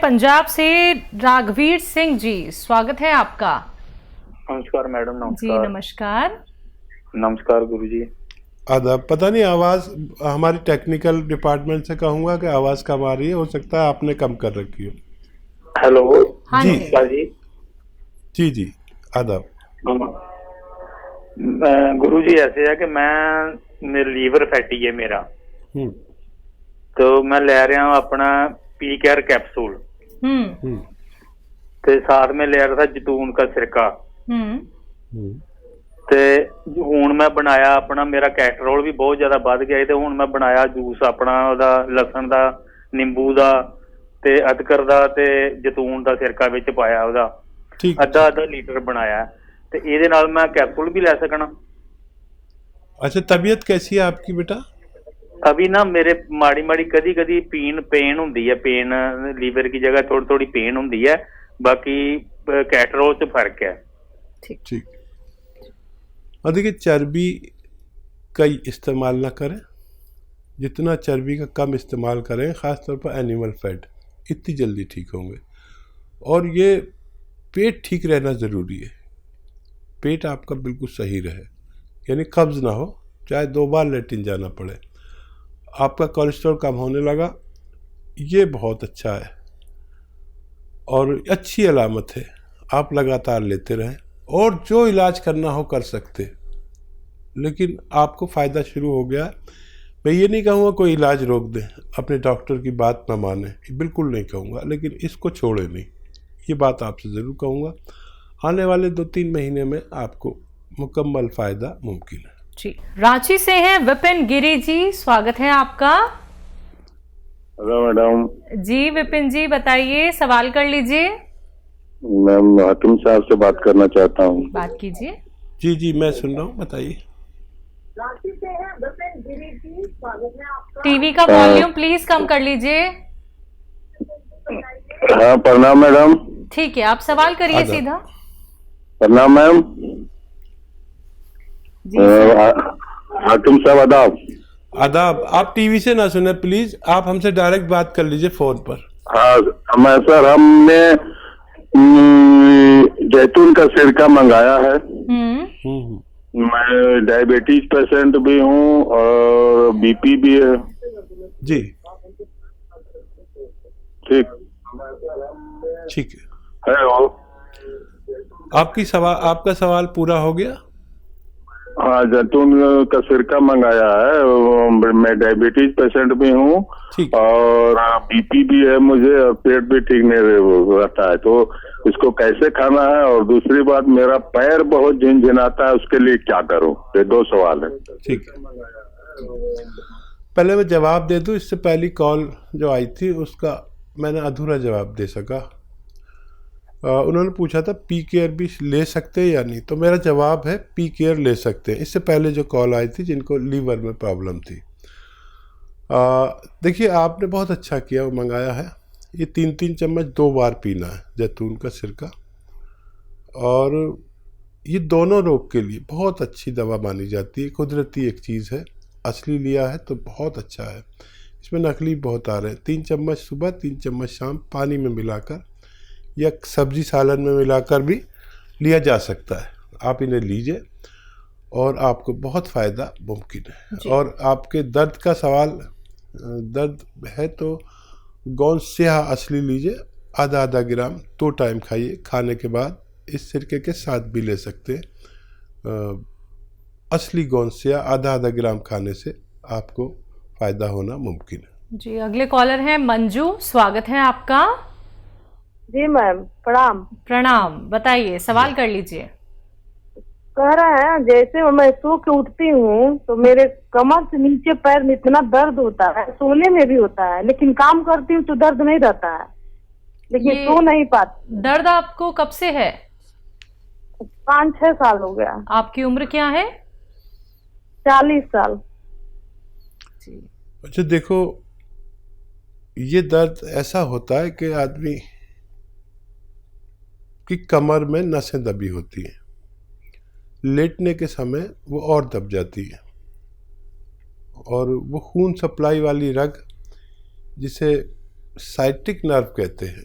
पंजाब से राघवीर सिंह जी, स्वागत है आपका। नमस्कार मैडम। नमस्कार जी नमस्कार। नमस्कार गुरुजी। आदाब। पता नहीं आवाज़ हमारी टेक्निकल डिपार्टमेंट से कहूँगा कि आवाज़ कम आ रही है, हो सकता है आपने कम कर रखी हो। हेलो। हाँ जी। नमस्कार जी। जी जी आदाब। गुरुजी ऐसे है कि मेरा लीवर फैटी है मेरा, तो मैं ले रहा हूँ अपना पी केयर कैप्सूल, तो साथ में ले रहा था जैतून का सिरका, ते हुण मैं बनाया अपना, मेरा कैस्ट्रोल भी बहुत ज्यादा बढ़ गया, तो हुण मैं बनाया जूस अपना ओदा लसन दा, नींबू दा ते अदरक दा ते जैतून दा सिरका विच पाया, ओदा अद्धा लीटर बनाया, ते इहदे नाल मैं कैप्सूल भी ले सकना। अच्छा, तबीयत कैसी है आपकी बेटा? अभी ना मेरे माड़ी माड़ी कदी कदी पेन हुंदी है, पेन लीवर की जगह थोड़ी थोड़ी पेन हुंदी है, बाकी कैस्ट्रोल च फर्क है। ठीक। और देखिए, चर्बी का इस्तेमाल ना करें, जितना चर्बी का कम इस्तेमाल करें, ख़ास तौर पर एनिमल फैट, इतनी जल्दी ठीक होंगे। और ये पेट ठीक रहना ज़रूरी है, पेट आपका बिल्कुल सही रहे, यानी कब्ज़ ना हो, चाहे 2 बार लेटिन जाना पड़े। आपका कोलेस्ट्रॉल कम होने लगा, ये बहुत अच्छा है और अच्छी अलामत है। आप लगातार लेते रहें और जो इलाज करना हो कर सकते, लेकिन आपको फ़ायदा शुरू हो गया। मैं ये नहीं कहूँगा कोई इलाज रोक दें, अपने डॉक्टर की बात ना माने, बिल्कुल नहीं कहूँगा, लेकिन इसको छोड़े नहीं, ये बात आपसे ज़रूर कहूँगा। आने वाले 2-3 महीने में आपको मुकम्मल फ़ायदा मुमकिन है। जी। रांची से हैं विपिन गिरी जी, स्वागत है आपका। Hello madam. जी विपिन जी बताइए, सवाल कर लीजिए। मैं हातिम साहब से बात करना चाहता हूँ। बात कीजिए। जी मैं सुन रहा हूँ, बताइए। रांची से है विपिन गिरी जी, स्वागत है आपका। टीवी का वॉल्यूम प्लीज कम कर लीजिए। हाँ, प्रणाम मैडम। ठीक है, आप सवाल करिए सीधा। प्रणाम मैम। हातिम साहब आदाब। आदाब। आप टीवी से ना सुने प्लीज, आप हमसे डायरेक्ट बात कर लीजिए फोन पर। हाँ मैं सर, हमने जैतून का सिरका मंगाया है। मैं डायबिटीज पेशेंट भी हूँ और बीपी भी है। जी ठीक है। हेलो, आपका सवाल पूरा हो गया? हाँ, जैतून का सिरका मंगाया है। मैं डायबिटीज पेशेंट भी हूँ और बीपी भी है मुझे, और पेट भी ठीक नहीं रहता है, तो इसको कैसे खाना है? और दूसरी बात, मेरा पैर बहुत झिनझिनाता है, उसके लिए क्या करूँ? ये 2 सवाल है। ठीक है, पहले मैं जवाब दे दूँ। इससे पहली कॉल जो आई थी उसका मैंने अधूरा जवाब दे सका। उन्होंने पूछा था पी केयर भी ले सकते हैं या नहीं, तो मेरा जवाब है पी केयर ले सकते हैं। इससे पहले जो कॉल आई थी जिनको लीवर में प्रॉब्लम थी, देखिए आपने बहुत अच्छा किया, वो मंगाया है। ये 3-3 चम्मच 2 बार पीना है जैतून का सिरका, और ये दोनों रोग के लिए बहुत अच्छी दवा मानी जाती है। कुदरती एक चीज़ है, असली लिया है तो बहुत अच्छा है। इसमें नकली बहुत आ रहे हैं। 3 चम्मच सुबह, 3 चम्मच शाम, पानी में मिलाकर या सब्जी सालन में मिलाकर भी लिया जा सकता है। आप इन्हें लीजिए और आपको बहुत फ़ायदा मुमकिन है। और आपके दर्द का सवाल, दर्द है तो गोंद स्याह असली लीजिए, आधा ग्राम 2 टाइम खाइए। खाने के बाद इस सिरके के साथ भी ले सकते हैं। असली गोंद स्याह आधा ग्राम खाने से आपको फ़ायदा होना मुमकिन है। जी, अगले कॉलर हैं मंजू, स्वागत है आपका। जी मैम, प्रणाम। प्रणाम, बताइए, सवाल कर लीजिए। कह रहे हैं, जैसे मैं सो के उठती हूँ तो मेरे कमर से नीचे पैर में इतना दर्द होता है, सोने में भी होता है, लेकिन काम करती हूँ तो दर्द नहीं रहता है, लेकिन सो नहीं पाती। दर्द आपको कब से है? 5-6 साल हो गया। आपकी उम्र क्या है? 40 साल। अच्छा देखो, ये दर्द ऐसा होता है कि आदमी की कमर में नसें दबी होती हैं, लेटने के समय वो और दब जाती है, और वो खून सप्लाई वाली रग जिसे साइटिक नर्व कहते हैं,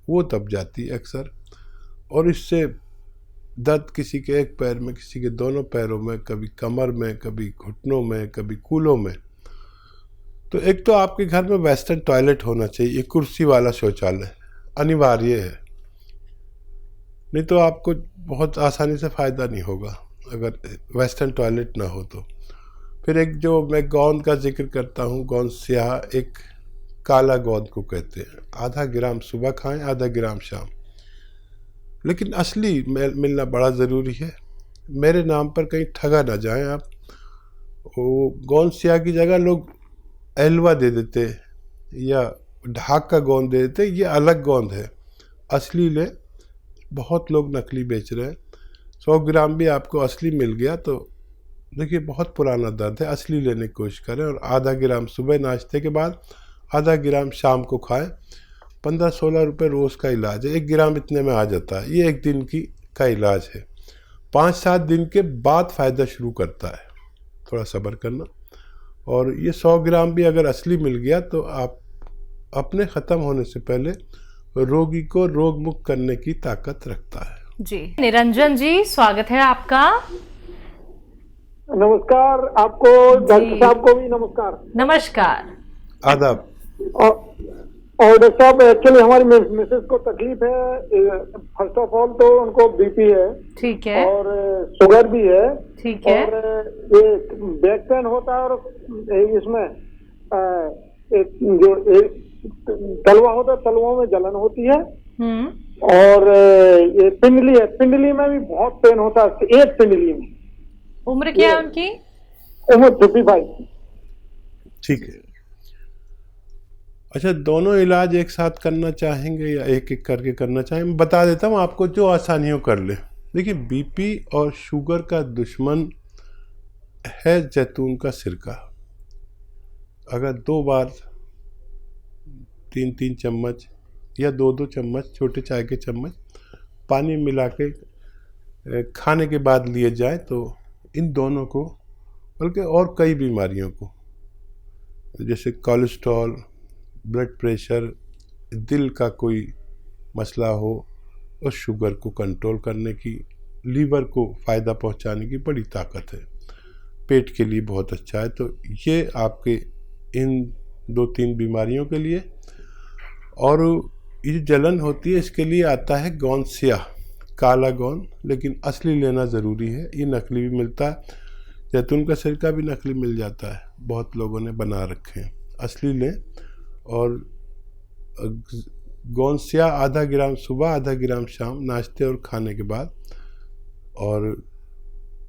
वो दब जाती है अक्सर, और इससे दर्द किसी के एक पैर में, किसी के दोनों पैरों में, कभी कमर में, कभी घुटनों में, कभी कूल्हों में। तो एक तो आपके घर में वेस्टर्न टॉयलेट होना चाहिए, कुर्सी वाला शौचालय अनिवार्य है, नहीं तो आपको बहुत आसानी से फ़ायदा नहीं होगा अगर वेस्टर्न टॉयलेट ना हो तो। फिर एक जो मैं गोंद का जिक्र करता हूँ, गोंद स्याह, एक काला गोंद को कहते हैं, आधा ग्राम सुबह खाएं, आधा ग्राम शाम। लेकिन असली मिलना बड़ा ज़रूरी है। मेरे नाम पर कहीं ठगा ना जाएं आप। वो गोंद स्याह की जगह लोग एलवा दे देते या ढाक का गोंद दे देते, ये अलग गोंद है, असली ले। बहुत लोग नकली बेच रहे हैं। 100 ग्राम भी आपको असली मिल गया तो देखिए बहुत पुराना दर्द है, असली लेने की कोशिश करें। और आधा ग्राम सुबह नाश्ते के बाद, आधा ग्राम शाम को खाएं। 15-16 रुपये रोज़ का इलाज है, 1 ग्राम इतने में आ जाता है। ये 1 दिन का इलाज है। 5-7 दिन के बाद फ़ायदा शुरू करता है, थोड़ा सब्र करना। और ये 100 ग्राम भी अगर असली मिल गया तो आप अपने ख़त्म होने से पहले रोगी को रोग मुक्त करने की ताकत रखता है। जी निरंजन जी, स्वागत है आपका। नमस्कार आपको, डॉक्टर साहब को भी नमस्कार। नमस्कार। आदाब। और डॉक्टर साहब, एक्चुअली हमारी मिसेस को तकलीफ है। फर्स्ट ऑफ ऑल तो उनको बीपी है, ठीक है, और शुगर भी है, ठीक है, और ये बैक पेन होता है, और इसमें एक जो एक तलवा होता है, तलवों में जलन होती है, और ये पिंडली है, पिंडली में भी बहुत पेन होता है, एक पिंडली में। उम्र क्या है उनकी? उम्र 55। ठीक है। अच्छा, दोनों इलाज एक साथ करना चाहेंगे या एक एक करके करना चाहेंगे? मैं बता देता हूँ आपको, जो आसानी हो कर ले। देखिए, बीपी और शुगर का दुश्मन है जैतून का सिरका। अगर 2 बार 3-3 चम्मच या 2-2 चम्मच, छोटे चाय के चम्मच पानी मिला के खाने के बाद लिए जाए तो इन दोनों को, बल्कि और कई बीमारियों को, जैसे कोलेस्ट्रॉल, ब्लड प्रेशर, दिल का कोई मसला हो, और शुगर को कंट्रोल करने की, लीवर को फ़ायदा पहुंचाने की बड़ी ताकत है। पेट के लिए बहुत अच्छा है। तो ये आपके इन 2-3 बीमारियों के लिए। और ये जलन होती है, इसके लिए आता है गोंद स्याह, काला गोंद, लेकिन असली लेना ज़रूरी है। ये नकली भी मिलता है, जैतून का सिरका भी नकली मिल जाता है, बहुत लोगों ने बना रखे हैं। असली लें। और गोंद स्याह आधा ग्राम सुबह, आधा ग्राम शाम, नाश्ते और खाने के बाद, और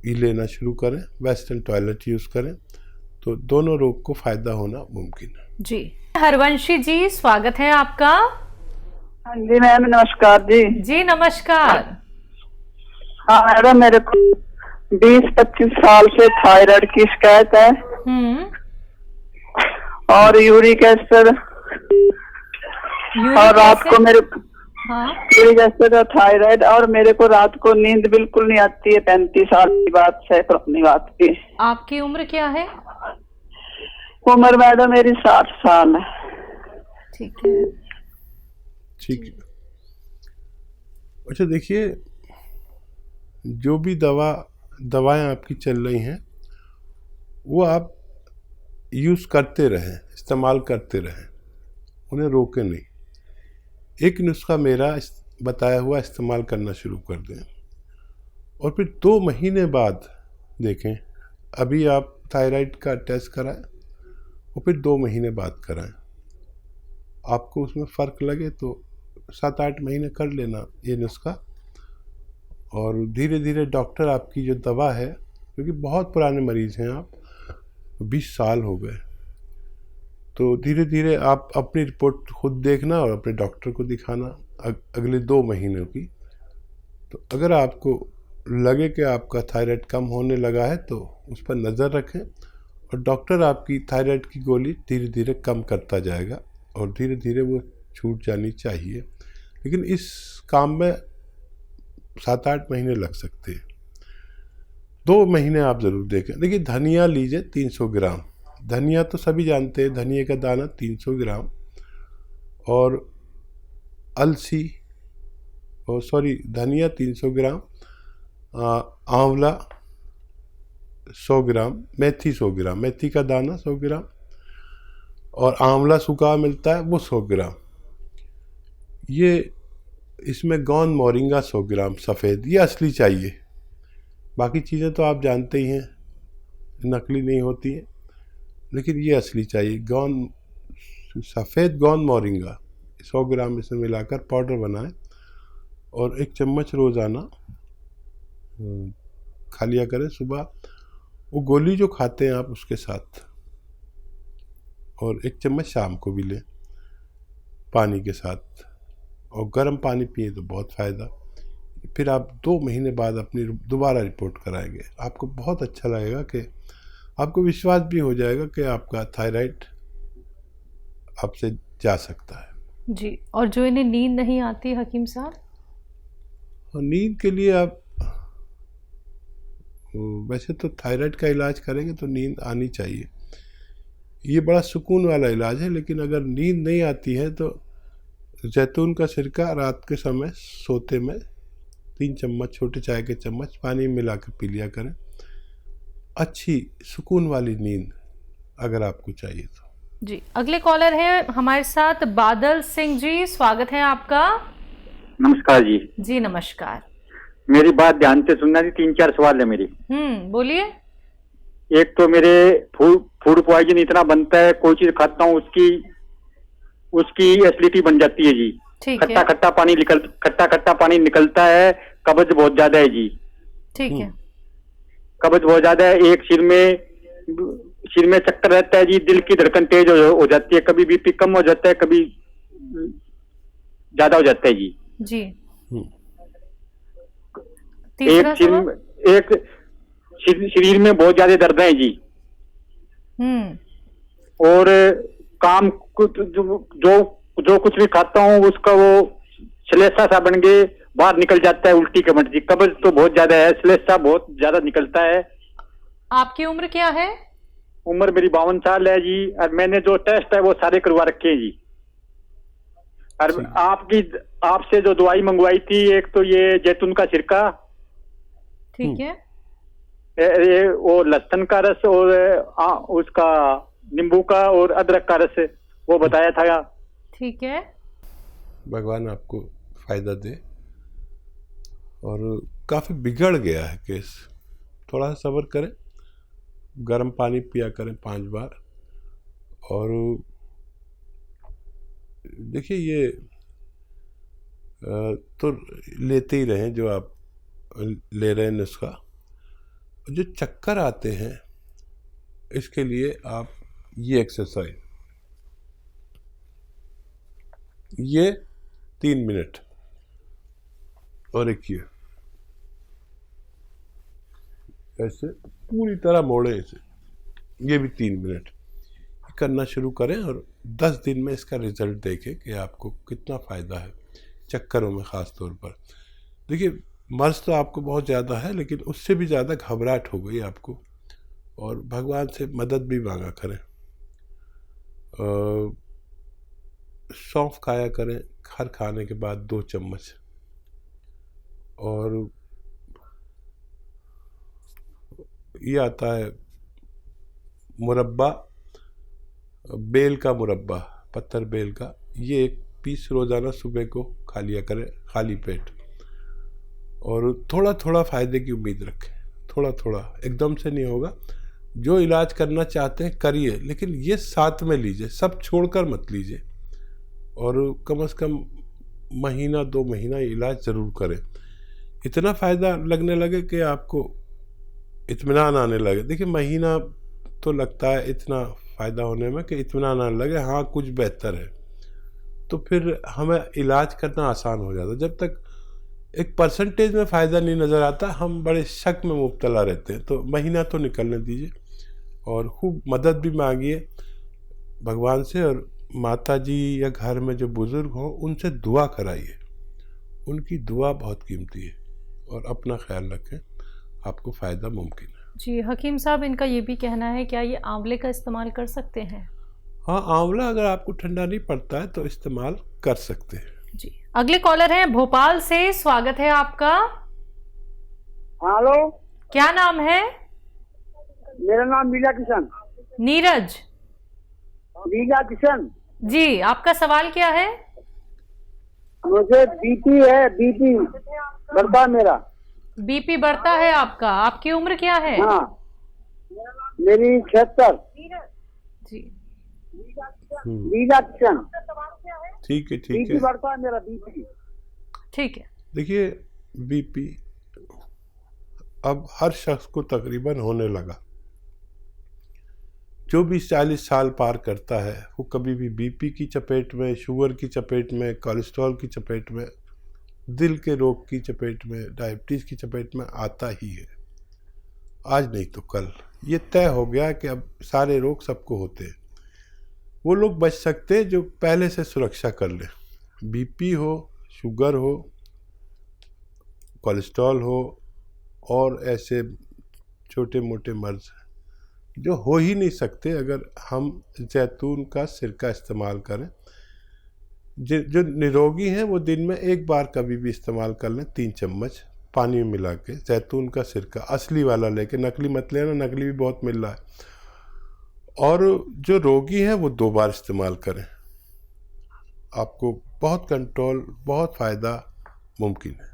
ये लेना शुरू करें। वेस्टर्न टॉयलेट यूज़ करें तो दोनों रोग को फ़ायदा होना मुमकिन है। जी हरवंशी जी, स्वागत है आपका। हाँ जी मैम, नमस्कार जी। जी नमस्कार। हाँ मैडम, मेरे को 20-25 साल से थायराइड की शिकायत है, और यूरिक एसिड, और रात को मेरे यूरिक एसिड और थायराइड, और मेरे को रात को नींद बिल्कुल नहीं आती है। 35 साल की बात है, पुरानी बात की। आपकी उम्र क्या है? उम्र मैडम मेरी 60 साल है। ठीक है, ठीक है। अच्छा देखिए, जो भी दवाएं आपकी चल रही हैं वो आप यूज़ करते रहें, इस्तेमाल करते रहें, उन्हें रोकें नहीं। एक नुस्खा मेरा बताया हुआ इस्तेमाल करना शुरू कर दें, और फिर 2 महीने बाद देखें। अभी आप थायराइड का टेस्ट कराएं और फिर 2 महीने बाद कराएं। आपको उसमें फ़र्क लगे तो 7-8 महीने कर लेना ये नुस्खा, और धीरे धीरे डॉक्टर आपकी जो दवा है, क्योंकि बहुत पुराने मरीज़ हैं आप, 20 साल हो गए, तो धीरे धीरे आप अपनी रिपोर्ट खुद देखना और अपने डॉक्टर को दिखाना अगले 2 महीनों की। तो अगर आपको लगे कि आपका थायराइड कम होने लगा है तो उस पर नज़र रखें, और डॉक्टर आपकी थायराइड की गोली धीरे धीरे कम करता जाएगा, और धीरे धीरे वो छूट जानी चाहिए। लेकिन इस काम में 7-8 महीने लग सकते हैं। 2 महीने आप ज़रूर देखें। देखिए, धनिया लीजिए 300 ग्राम। धनिया तो सभी जानते हैं, धनिया का दाना 300 ग्राम, और अलसी धनिया 300 ग्राम, आंवला 100 ग्राम, मेथी 100 ग्राम, मेथी का दाना 100 ग्राम, और आंवला सूखा मिलता है वो 100 ग्राम। ये इसमें गौन मोरिंगा 100 ग्राम सफ़ेद, ये असली चाहिए। बाकी चीज़ें तो आप जानते ही हैं नकली नहीं होती हैं, लेकिन ये असली चाहिए। सफ़ेद गौन मोरिंगा 100 ग्राम इसमें मिलाकर पाउडर बनाएं और 1 चम्मच रोज़ाना खा लिया करें सुबह। वो गोली जो खाते हैं आप उसके साथ, और 1 चम्मच शाम को भी लें पानी के साथ, और गर्म पानी पिए तो बहुत फ़ायदा। फिर आप 2 महीने बाद अपनी दोबारा रिपोर्ट कराएंगे, आपको बहुत अच्छा लगेगा कि आपको विश्वास भी हो जाएगा कि आपका थायराइड आपसे जा सकता है जी। और जो इन्हें नींद नहीं आती हकीम साहब, और नींद के लिए आप वैसे तो थायराइड का इलाज करेंगे तो नींद आनी चाहिए, ये बड़ा सुकून वाला इलाज है। लेकिन अगर नींद नहीं आती है तो जैतून का सिरका रात के समय सोते में 3 चम्मच छोटे चाय के चम्मच पानी मिला कर पी लिया करें। अच्छी सुकून वाली नींद अगर आपको चाहिए तो। जी, अगले कॉलर है हमारे साथ बादल सिंह जी, स्वागत है आपका। नमस्कार जी। जी नमस्कार। मेरी बात ध्यान से सुनना जी, 3-4 सवाल है मेरी। बोलिए। एक तो मेरे फूड पॉइजन इतना बनता है, कोई चीज खाता हूँ उसकी एसिडिटी बन जाती है जी। खट्टा खट्टा पानी निकलता है, कब्ज बहुत ज्यादा है जी। ठीक है। कब्ज बहुत ज्यादा है, एक सिर में चक्कर रहता है जी, दिल की धड़कन तेज हो जाती है, कभी बीपी कम हो जाता है, कभी ज्यादा हो जाता है जी। जी। एक शरीर में बहुत ज्यादा दर्द है जी। और काम जो कुछ भी खाता हूँ उसका वो श्लेषा सा बन के बाहर निकल जाता है, उल्टी कमट जी। कब्ज तो बहुत ज्यादा है, श्लेषा बहुत ज्यादा निकलता है। आपकी उम्र क्या है? उम्र मेरी 52 साल है जी, और मैंने जो टेस्ट है वो सारे करवा रखे हैं जी। और आपसे जो दवाई मंगवाई थी, एक तो ये जैतून का सिरका, ठीक है, ये वो लहसुन का रस और उसका नींबू का और अदरक का रस वो बताया था। ठीक है। भगवान आपको फायदा दे। और काफ़ी बिगड़ गया है केस, थोड़ा सा सब्र करें, गर्म पानी पिया करें 5 बार। और देखिए ये तो लेते ही रहें जो आप ले रहे हैं नुस्खा। जो चक्कर आते हैं इसके लिए आप ये एक्सरसाइज, ये 3 मिनट, और एक ऐसे पूरी तरह मोड़े इसे, ये भी 3 मिनट करना शुरू करें। और 10 दिन में इसका रिजल्ट देखें कि आपको कितना फ़ायदा है चक्करों में ख़ास तौर पर। देखिए मर्ज तो आपको बहुत ज़्यादा है, लेकिन उससे भी ज़्यादा घबराहट हो गई आपको, और भगवान से मदद भी मांगा करें। सौंफ खाया करें हर खाने के बाद 2 चम्मच। और ये आता है मुरब्बा, बेल का मुरब्बा, पत्थर बेल का, ये 1 पीस रोज़ाना सुबह को खा लिया करें खाली पेट। और थोड़ा थोड़ा फ़ायदे की उम्मीद रखें, थोड़ा थोड़ा, एकदम से नहीं होगा। जो इलाज करना चाहते हैं करिए, लेकिन ये साथ में लीजिए, सब छोड़कर मत लीजिए। और कम से कम महीना 2 महीना इलाज ज़रूर करें। इतना फ़ायदा लगने लगे कि आपको इत्मीनान आने लगे। देखिए महीना तो लगता है इतना फ़ायदा होने में कि इत्मीनान आने लगे, हाँ कुछ बेहतर है, तो फिर हमें इलाज करना आसान हो जाता है। जब तक एक परसेंटेज में फ़ायदा नहीं नज़र आता, हम बड़े शक में मुब्तला रहते हैं। तो महीना तो निकलने दीजिए, और खूब मदद भी मांगिए भगवान से। और माता जी या घर में जो बुज़ुर्ग हों उनसे दुआ कराइए, उनकी दुआ बहुत कीमती है। और अपना ख्याल रखें, आपको फ़ायदा मुमकिन है। जी हकीम साहब, इनका ये भी कहना है क्या ये आंवले का इस्तेमाल कर सकते हैं? हाँ, आंवला अगर आपको ठंडा नहीं पड़ता है तो इस्तेमाल कर सकते हैं। जी। अगले कॉलर हैं भोपाल से, स्वागत है आपका। हेलो, क्या नाम है? मेरा नाम मीरा किशन। नीरज? मीरा किशन जी, आपका सवाल क्या है? मुझे बीपी है, बीपी बढ़ता है मेरा। बीपी बढ़ता है आपका? आपकी उम्र क्या है? हाँ, मेरी 76। जी, मीरा किशन। ठीक है, ठीक बीपी है, बढ़ता है मेरा, बीपी। ठीक है। देखिए बीपी अब हर शख्स को तकरीबन होने लगा। जो भी 40 साल पार करता है वो कभी भी बीपी की चपेट में, शुगर की चपेट में, कोलेस्ट्रॉल की चपेट में, दिल के रोग की चपेट में, डायबिटीज़ की चपेट में आता ही है। आज नहीं तो कल ये तय हो गया कि अब सारे रोग सबको होते हैं। वो लोग बच सकते हैं जो पहले से सुरक्षा कर ले। बीपी हो, शुगर हो, कोलेस्ट्रॉल हो और ऐसे छोटे मोटे मर्ज जो हो ही नहीं सकते अगर हम जैतून का सिरका इस्तेमाल करें। जो निरोगी हैं वो दिन में एक बार कभी भी इस्तेमाल कर लें, 3 चम्मच पानी में मिला के जैतून का सिरका असली वाला लेके, नकली मत लेना, नकली भी बहुत मिल रहा है। और जो रोगी हैं वो 2 बार इस्तेमाल करें, आपको बहुत कंट्रोल, बहुत फ़ायदा मुमकिन है।